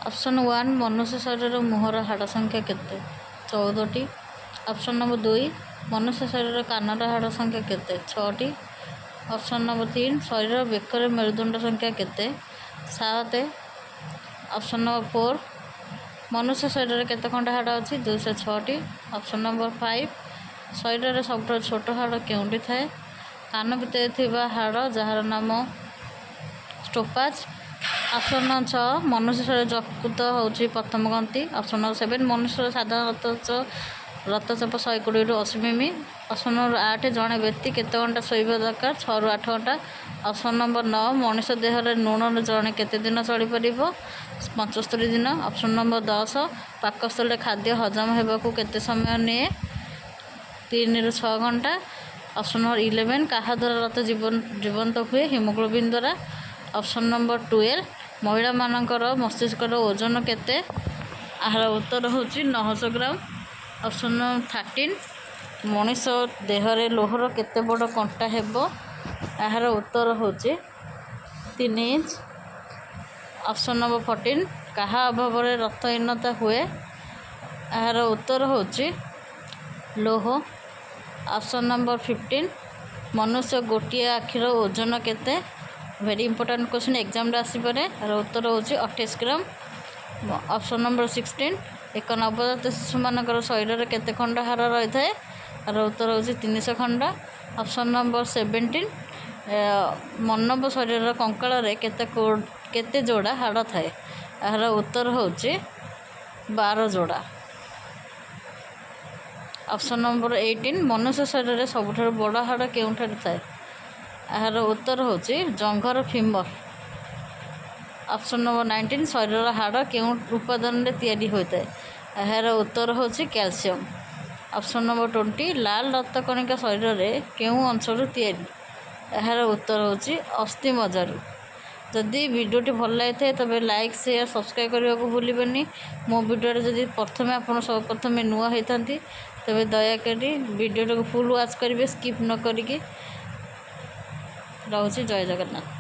Option 1 मनुष्य शरीर मुहर हाड़ संख्या केते 14टी। ऑप्शन नंबर 2 मनुष्य शरीर कानर हाड़ संख्या केते 6टी। ऑप्शन नंबर 3 शरीर बेकर मेरुदंड संख्या केते 7। ऑप्शन नंबर 4 मनुष्य शरीर केते खंड हाड़ अच्छी 206टी। ऑप्शन नंबर 5 शरीर सब छोट हाड़ केउंटी थाए कान भितर थिबा हाड़ जार नाम स्टोपाज। ऑप्शन नंबर 6 मनुष्य शरीर यकृत होची प्रथम ग्रंथि। ऑप्शन नंबर 7 मनुष्य साधारण रक्तचाप 120 ରୁ 80 मिमी। ऑप्शन नंबर 8 जड़े व्यक्ति केते घंटा शोइबा दरकार 6 ରୁ 8 घंटा। ऑप्शन नंबर 9 मनुष्य देह में लुण जड़े केते दिन चली पारिबो 75 दिन। ऑप्शन नंबर 10 पाकस्थली खाद्य हजम होगा केते समय निए 3 ରୁ 6 घंटा। ऑप्शन नंबर 11 क्या द्वारा रक्त जीवंत हुए हिमोग्लोबिन द्वारा। ऑप्शन नंबर 12 महिला मानकर मस्तिष्कर ओजन केते आहार उत्तर होची 900 ग्राम। ऑप्शन नंबर 13 मनीष देहरे लोहर केते बड़ कंटा हेबो आहार उत्तर होची 3 इंच। ऑप्शन नंबर 14 क्या अभाव रक्तहीनता हुए आहार उत्तर होची लोह। ऑप्शन नंबर 15 मनुष्य गोटे आखिर ओजन केते वेरी इंपोर्टेंट क्वेश्चन एग्जाम आसपे यार उत्तर होची 28 ग्राम। ऑप्शन नंबर 16 एक नवजात शिशु मानकर शरीर केते खंड हाड़ रही है यार उत्तर होची 300 खंड। ऑप्शन नंबर 17 मानव शरीर कंकाल केते जोड़ा हाड़ थाए यार उत्तर होची 12 जोड़ा। ऑप्शन नंबर 18 मनुष्य शरीर सबुठ बड़ हाड़ केउठार थाए यार उत्तर होची जंघर फीमर। ऑप्शन नंबर 19 शरीर हाड़ केउ उपादान तैयारी होता है यार उत्तर होची कैल्शियम। ऑप्शन नंबर 20 लाल रक्त कणिका शरीर में केउ अंशर तैयारी यार उत्तर होची अस्थि मज्जारू। जदि वीडियोटी भल लगी तब लाइक शेयर सब्सक्राइब करने को भूलिबेनी। मो वीडियो जदि प्रथमे आपन सब प्रथमे नुआ होता तेरे दयाकोरी वीडियो फुल वाच करेंगे स्किप न करी। रहुछि जय जगन्नाथ।